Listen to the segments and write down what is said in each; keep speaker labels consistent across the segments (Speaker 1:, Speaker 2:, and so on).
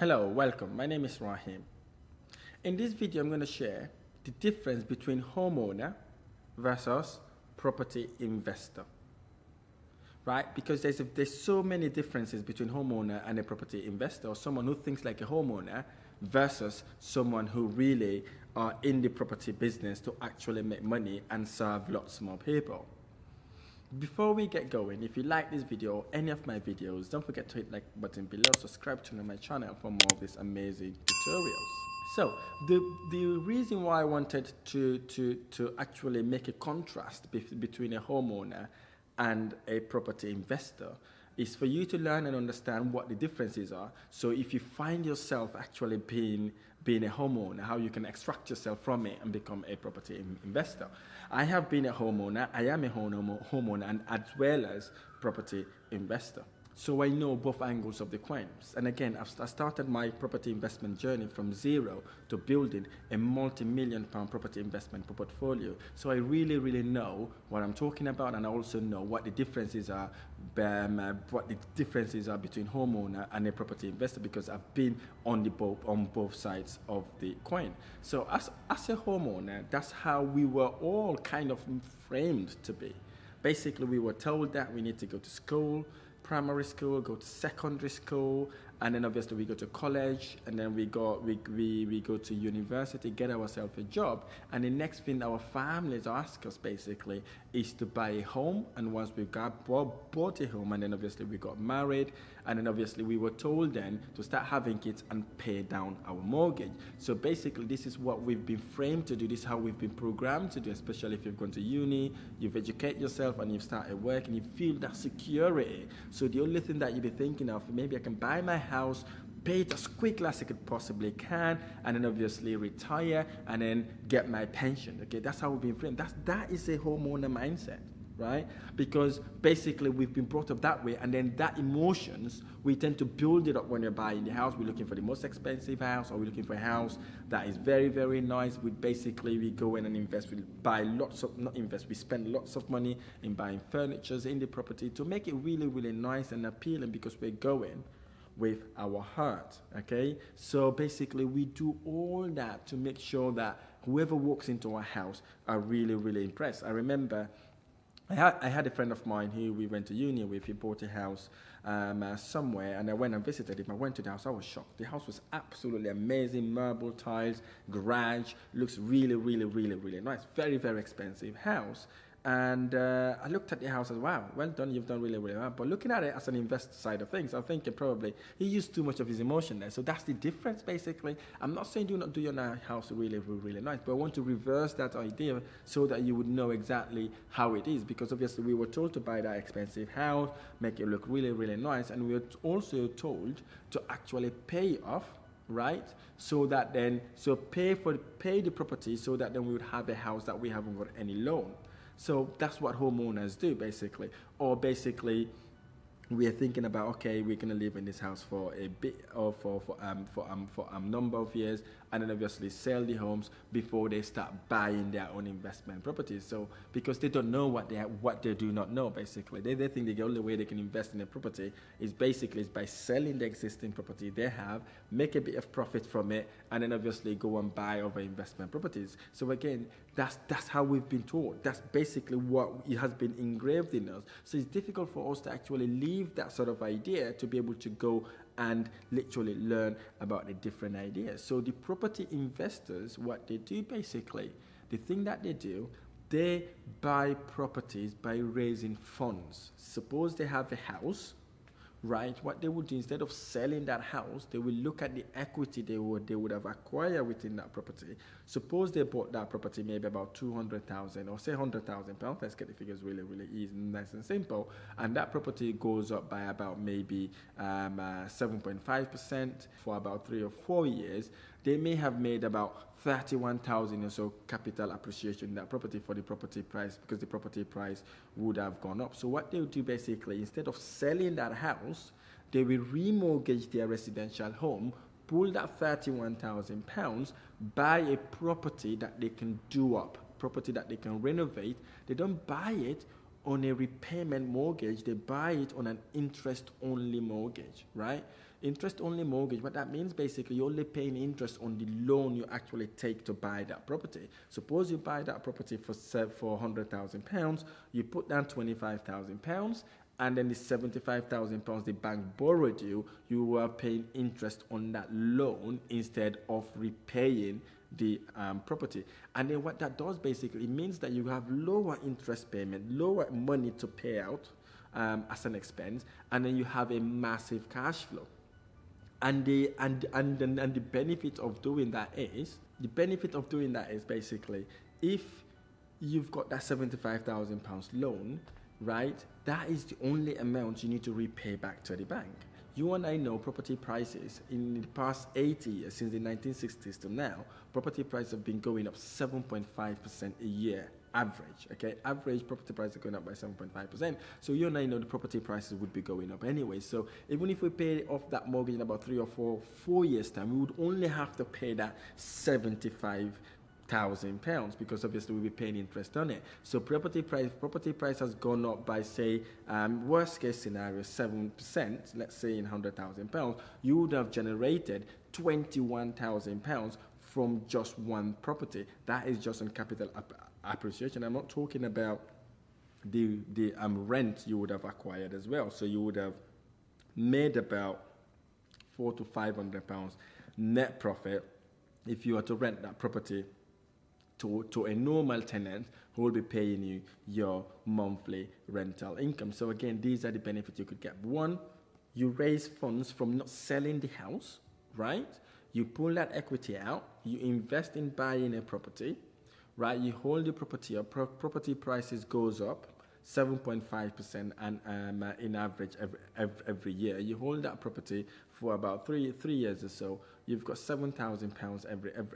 Speaker 1: Hello, welcome. My name is Rahim. In this video, I'm going to share the difference between homeowner versus property investor. Right? Because there's so many differences between homeowner and a property investor, or someone who thinks like a homeowner versus someone who really are in the property business to actually make money and serve lots more people. Before we get going, if you like this video or any of my videos, don't forget to hit like button below, subscribe to my channel for more of these amazing tutorials. So the reason why I wanted to actually make a contrast between a homeowner and a property investor is for you to learn and understand what the differences are. So if you find yourself actually being a homeowner, how you can extract yourself from it and become a property investor. I have been a homeowner, I am a homeowner, and as well as property investor. So I know both angles of the coins. And again, I started my property investment journey from zero to building a multi-million pound property investment portfolio. So I really know what I'm talking about, and I also know what the differences are, between homeowner and a property investor, because I've been on both sides of the coin. So as a homeowner, that's how we were all kind of framed to be. Basically, we were told that we need to go to school, primary school, go to secondary school, and then obviously we go to college, and then we go to university, get ourselves a job, and the next thing our families ask us basically is to buy a home. And once we bought a home, and then obviously we got married, and then obviously we were told then to start having kids and pay down our mortgage. So basically this is what we've been framed to do, this is how we've been programmed to do, especially if you've gone to uni, you've educated yourself and you've started work and you feel that security. So the only thing that you'll be thinking of, maybe I can buy my house, pay it as quickly as I could possibly can, and then obviously retire and then get my pension. Okay, that's how we've been framed. That is a homeowner mindset, right? Because basically we've been brought up that way, and then that emotions, we tend to build it up when you're buying the house. We're looking for the most expensive house, or we're looking for a house that is very nice. We go in and invest. We spend lots of money in buying furnitures in the property to make it really nice and appealing, because we're going with our heart. Okay, so basically we do all that to make sure that whoever walks into our house are really impressed. I remember I had a friend of mine who we went to uni with. He bought a house somewhere, and I went and visited him. I went to the house. I was shocked. The house was absolutely amazing. Marble tiles, garage, looks really nice. Very expensive house. And I looked at the house as, wow, well done, you've done really well. But looking at it as an investor side of things, I'm thinking probably he used too much of his emotion there. So that's the difference, basically. I'm not saying do not do your house really nice, but I want to reverse that idea so that you would know exactly how it is. Because obviously we were told to buy that expensive house, make it look really nice, and we were also told to actually pay off, right? So that then, pay the property, so that then we would have a house that we haven't got any loan. So that's what homeowners do, basically. Or basically, we are thinking about, okay, we're going to live in this house for a bit, or for a number of years, and then obviously sell the homes before they start buying their own investment properties. So because they don't know what they do not know, basically. They think the only way they can invest in a property is by selling the existing property they have, make a bit of profit from it, and then obviously go and buy other investment properties. So again, that's how we've been taught. That's basically what it has been engraved in us. So it's difficult for us to actually leave that sort of idea to be able to go and literally learn about the different ideas. So the property investors, what they do basically, the thing that they do, they buy properties by raising funds. Suppose they have a house, right? What they would do, instead of selling that house, they will look at the equity they would have acquired within that property. Suppose they bought that property maybe about 200,000, or say 100,000 pounds. Let's get the figures really easy, nice and simple. And that property goes up by about maybe 7.5% for about 3 or 4 years. They may have made about 31,000 or so capital appreciation in that property for the property price, because the property price would have gone up. So what they would do basically, instead of selling that house, they will remortgage their residential home, pull that 31,000 pounds, buy a property that they can do up, property that they can renovate. They don't buy it on a repayment mortgage, they buy it on an interest-only mortgage, right? Interest-only mortgage, what that means basically, you're only paying interest on the loan you actually take to buy that property. Suppose you buy that property for £100,000, you put down £25,000, and then the £75,000 the bank borrowed you, you are paying interest on that loan instead of repaying the property. And then what that does basically, it means that you have lower interest payment, lower money to pay out as an expense, and then you have a massive cash flow. And the benefit of doing that is basically, if you've got that £75,000 loan, right, that is the only amount you need to repay back to the bank. You and I know property prices in the past 80 years, since the 1960s to now, property prices have been going up 7.5% a year, average, okay? Average property prices are going up by 7.5%. So you and I know the property prices would be going up anyway. So even if we pay off that mortgage in about 3 or 4 years' time, we would only have to pay that £75,000 because obviously we'll be paying interest on it. So property price has gone up by, say, worst case scenario 7%. Let's say in £100,000, you would have generated £21,000 from just one property. That is just on capital appreciation. I'm not talking about the rent you would have acquired as well. So you would have made about £400 to £500 net profit if you were to rent that property to a normal tenant who will be paying you your monthly rental income. So again, these are the benefits you could get. One, you raise funds from not selling the house, right? You pull that equity out, you invest in buying a property, right? You hold the property up, property prices goes up 7.5% and in average every year. You hold that property for about three years or so. You've got £7,000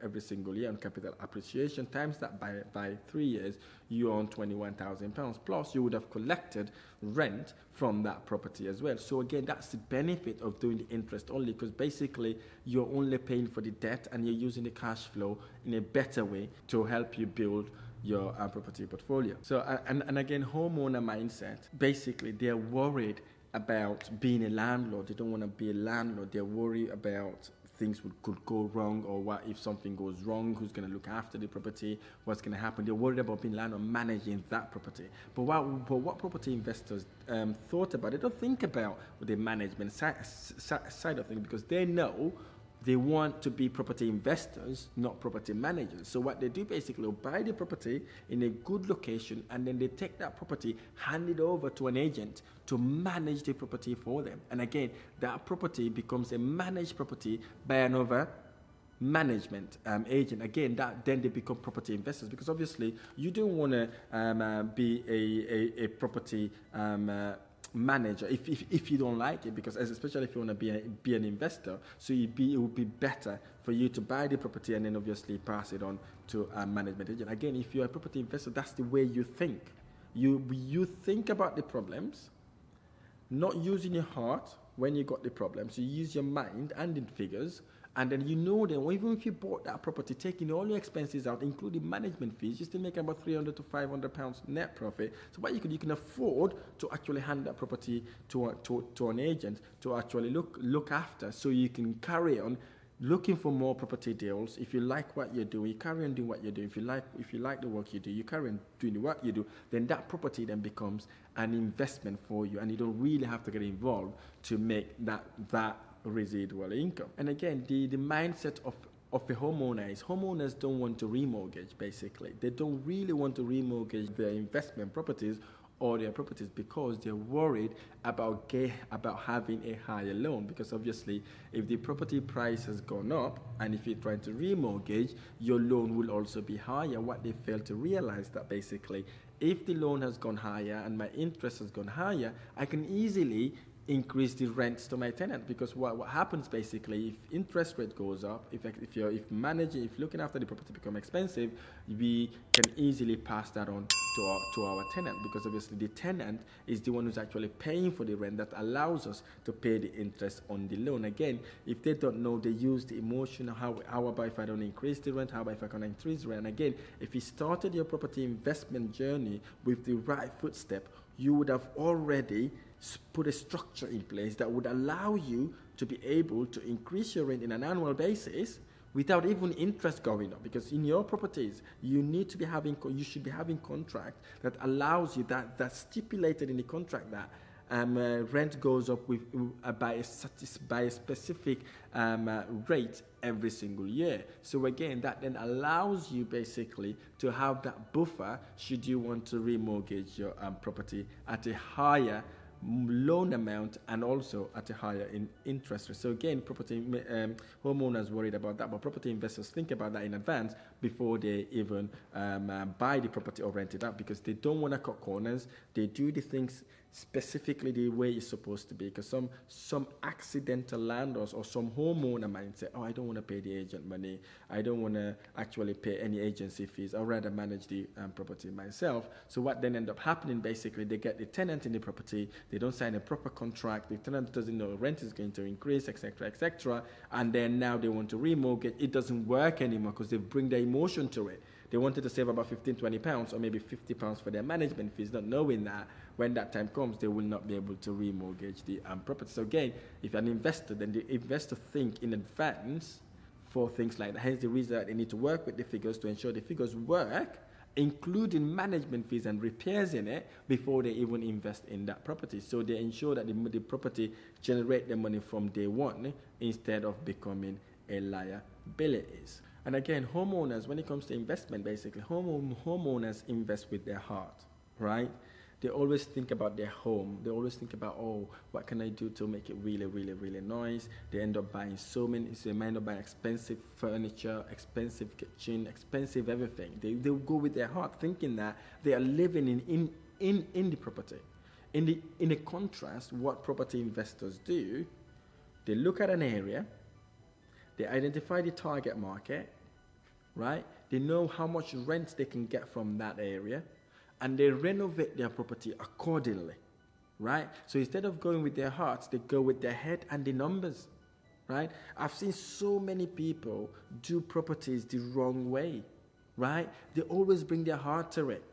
Speaker 1: every single year on capital appreciation. Times that by 3 years, you earn £21,000. Plus, you would have collected rent from that property as well. So again, that's the benefit of doing the interest only, because basically you're only paying for the debt and you're using the cash flow in a better way to help you build your property portfolio. So and again, homeowner mindset, basically they're worried about being a landlord. They don't want to be a landlord. They're worried about things could go wrong, or what if something goes wrong, who's going to look after the property, what's going to happen. They're worried about being a landlord, managing that property. But what property investors thought about, they don't think about the management side of things, because they know they want to be property investors, not property managers. So what they do basically, they'll buy the property in a good location, and then they take that property, hand it over to an agent to manage the property for them. And again, that property becomes a managed property by another management agent. Again, then they become property investors, because obviously you don't want to be a property manager if you don't like it, because especially if you want to be an investor. So it would be better for you to buy the property and then obviously pass it on to a management agent. Again, if you're a property investor, that's the way you think. You think about the problems, not using your heart when you got the problems. You use your mind and in figures, and then you know that even if you bought that property, taking all your expenses out, including management fees, you still make about £300 to £500 net profit. So what you can afford to actually hand that property to an agent to actually look after, so you can carry on looking for more property deals. If you like what you're doing, you carry on doing what you're doing. If you like the work you do, you carry on doing the work you do. Then that property then becomes an investment for you, and you don't really have to get involved to make that residual income. And again, the mindset of a homeowner is, homeowners don't want to remortgage. Basically, they don't really want to remortgage their investment properties or their properties, because they're worried about having a higher loan. Because obviously, if the property price has gone up and if you're trying to remortgage, your loan will also be higher. What they fail to realize, that basically, if the loan has gone higher and my interest has gone higher, I can easily increase the rents to my tenant. Because what happens basically, if interest rate goes up, if looking after the property become expensive, we can easily pass that on to our tenant, because obviously the tenant is the one who's actually paying for the rent that allows us to pay the interest on the loan. Again, if they don't know, they use the emotion. How about if I don't increase the rent? How about if I can increase the rent? And again, if you started your property investment journey with the right footstep, you would have already put a structure in place that would allow you to be able to increase your rent in an annual basis without even interest going up. Because in your properties, you should be having contract that allows you, that's stipulated in the contract, that rent goes up by a specific rate every single year. So again, that then allows you basically to have that buffer should you want to remortgage your property at a higher loan amount and also at a higher interest rate. So again, homeowners worried about that, but property investors think about that in advance before they even buy the property or rent it out, because they don't want to cut corners. They do the things specifically the way it's supposed to be, because some accidental landlords or some homeowner might say, oh, I don't want to pay the agent money, I don't want to actually pay any agency fees, I'd rather manage the property myself. So what then end up happening, basically, they get the tenant in the property, they don't sign a proper contract, the tenant doesn't know rent is going to increase, etc., and then now they want to remortgage. It doesn't work anymore because they've bring their emotion to it. They wanted to save about £15-20 or maybe £50 for their management fees, not knowing that when that time comes, they will not be able to remortgage the property. So again, if you're an investor, then the investor think in advance for things like that. Hence the reason that they need to work with the figures to ensure the figures work, including management fees and repairs in it, before they even invest in that property. So they ensure that the property generate the money from day one instead of becoming a liabilities. And again, homeowners, when it comes to investment, basically, homeowners invest with their heart, right? They always think about their home. They always think about, oh, what can I do to make it really, really, really nice? They end up buying they end up buying expensive furniture, expensive kitchen, expensive everything. They go with their heart, thinking that they are living in the property. In a contrast, what property investors do, they look at an area, they identify the target market, right? They know how much rent they can get from that area, and they renovate their property accordingly, right? So instead of going with their hearts, they go with their head and the numbers, right? I've seen so many people do properties the wrong way, right? They always bring their heart to it.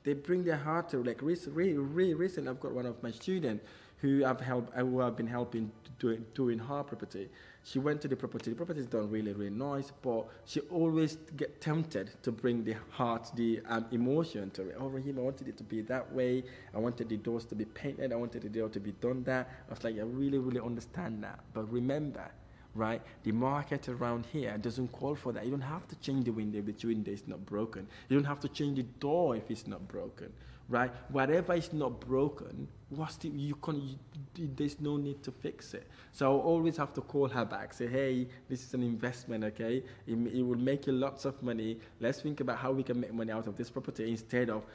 Speaker 1: They bring their heart to it. Like recently, I've got one of my students who I've been helping doing her property. She went to the property. The property is done really, really nice, but she always get tempted to bring the heart, the emotion to it. Oh, Raheem, I wanted it to be that way. I wanted the doors to be painted. I wanted the door to be done that. I was like, I really, really understand that. But remember, right, the market around here doesn't call for that. You don't have to change the window if the window is not broken. You don't have to change the door if it's not broken, right? Whatever is not broken, there's no need to fix it. So I'll always have to call her back, say, hey, this is an investment, okay? It will make you lots of money. Let's think about how we can make money out of this property instead of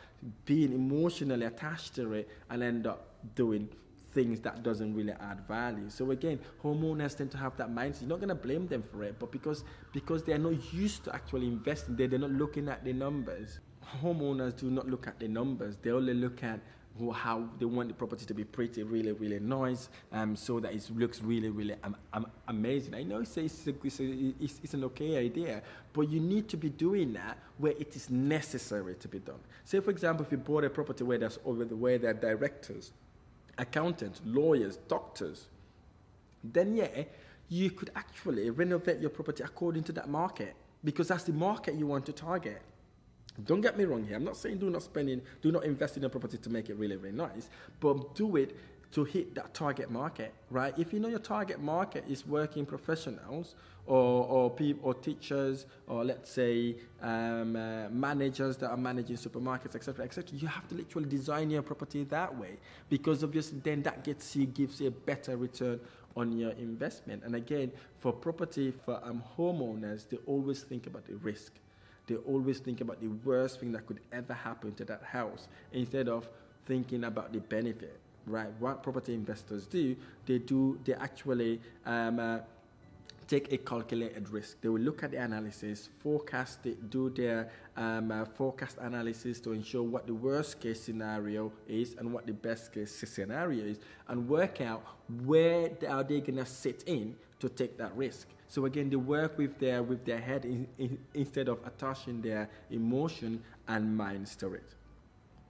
Speaker 1: being emotionally attached to it and end up doing things that doesn't really add value. So again, homeowners tend to have that mindset. You're not going to blame them for it, but because they're not used to actually investing, they're not looking at the numbers. Homeowners do not look at the numbers. They only look at how they want the property to be pretty, really, really nice, so that it looks really, really amazing. I know it's an okay idea, but you need to be doing that where it is necessary to be done. Say, for example, if you bought a property where there are directors, accountants, lawyers, doctors, then yeah, you could actually renovate your property according to that market, because that's the market you want to target. Don't get me wrong here. I'm not saying do not invest in a property to make it really, really nice, but do it to hit that target market, right? If you know your target market is working professionals or people or teachers, or let's say managers that are managing supermarkets, etc., you have to literally design your property that way, because obviously then that gives you a better return on your investment. And again, for homeowners, they always think about the risk. They always think about the worst thing that could ever happen to that house instead of thinking about the benefit, right? What property investors do, they actually take a calculated risk. They will look at the analysis, forecast it, do their forecast analysis to ensure what the worst case scenario is and what the best case scenario is, and work out where are they going to sit in to take that risk. So again, they work with their head instead of attaching their emotion and minds to it,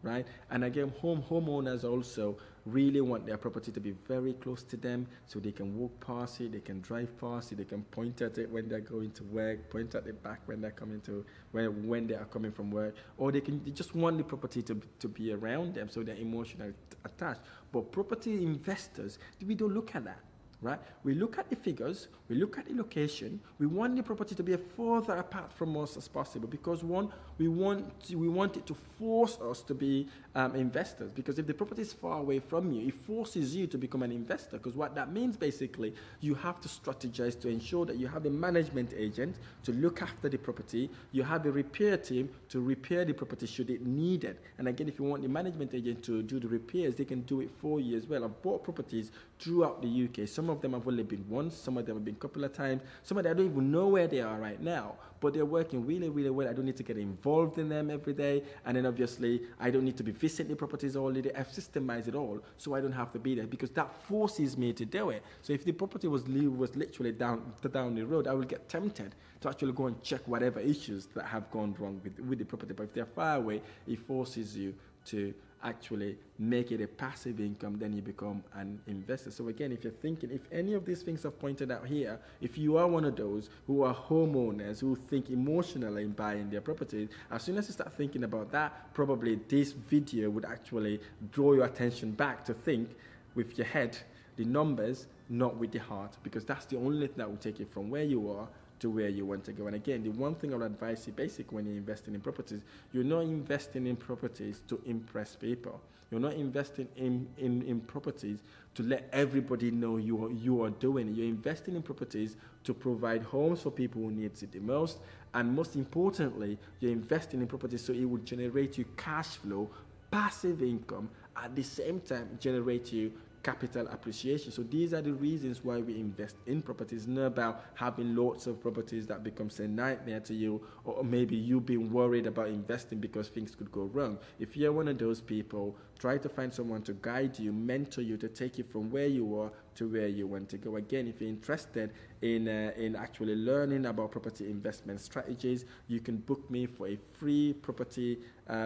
Speaker 1: right? And again, homeowners also really want their property to be very close to them, so they can walk past it, they can drive past it, they can point at it when they're going to work, point at it back when they're coming to when they are coming from work, or they just want the property to be around them, so they're emotionally attached. But property investors, we don't look at that. Right? We look at the figures, we look at the location, we want the property to be as further apart from us as possible, because one, we want it to force us to be investors, because if the property is far away from you, it forces you to become an investor, because what that means basically, you have to strategize to ensure that you have a management agent to look after the property, you have a repair team to repair the property should it need it. And again, if you want the management agent to do the repairs, they can do it for you as well. I've bought properties throughout the UK. Some of them have only been once, some of them have been a couple of times, some of them I don't even know where they are right now, but they're working really, really well. I don't need to get involved in them every day, and then obviously I don't need to be visiting the properties all day. I've systemized it all, so I don't have to be there, because that forces me to do it. So if the property was literally down the road, I will get tempted to actually go and check whatever issues that have gone wrong with the property. But if they're far away, it forces you to actually make it a passive income, then you become an investor. So again, if you're thinking, if any of these things I've pointed out here, if you are one of those who are homeowners who think emotionally in buying their properties, as soon as you start thinking about that, probably this video would actually draw your attention back to think with your head, the numbers, not with the heart, because that's the only thing that will take you from where you are to where you want to go. And again, the one thing I would advise you basically when you're investing in properties, you're not investing in properties to impress people. You're not investing in properties to let everybody know you are doing it. You're investing in properties to provide homes for people who need it the most. And most importantly, you're investing in properties so it will generate you cash flow, passive income, at the same time generate you capital appreciation. So these are the reasons why we invest in properties, not about having lots of properties that becomes a nightmare to you, or maybe you being worried about investing because things could go wrong. If you're one of those people, try to find someone to guide you, mentor you, to take you from where you are to where you want to go. Again, if you're interested in actually learning about property investment strategies, you can book me for a free property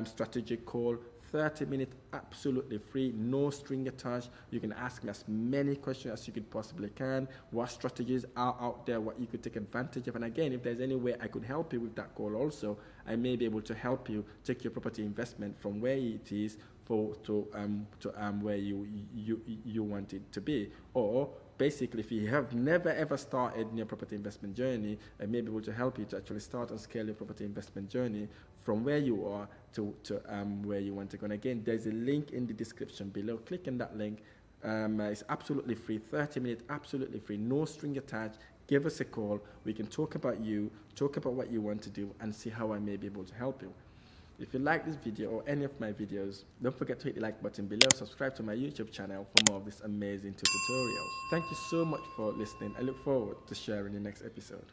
Speaker 1: strategic call. 30 minutes, absolutely free, no string attached. You can ask me as many questions as you could possibly can. What strategies are out there, what you could take advantage of. And again, if there's any way I could help you with that call also, I may be able to help you take your property investment from where it is to where you want it to be. Or basically, if you have never ever started your property investment journey, I may be able to help you to actually start and scale your property investment journey from where you are to where you want to go. And again, there's a link in the description below. Click on that link. It's absolutely free, 30 minutes, absolutely free, no string attached. Give us a call. We can talk about you, talk about what you want to do, and see how I may be able to help you. If you like this video or any of my videos, don't forget to hit the like button below, subscribe to my YouTube channel for more of these amazing tutorials. Thank you so much for listening. I look forward to sharing the next episode.